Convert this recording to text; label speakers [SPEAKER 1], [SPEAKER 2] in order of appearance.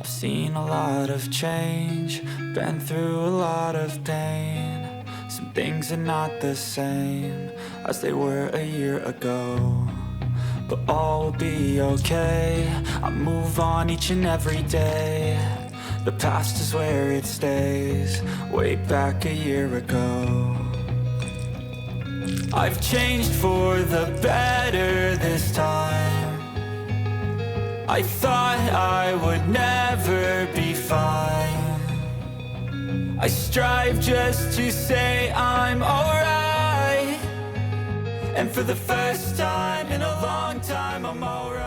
[SPEAKER 1] I've seen a lot of change, been through a lot of pain. Some things are not the same as they were a year ago, but all will be okay. I move on each and every day. The past is where it stays, way back a year ago. I've changed for the better this time. I thought I would never be fine. I strive just to say I'm alright, and for the first time in a long time I'm alright.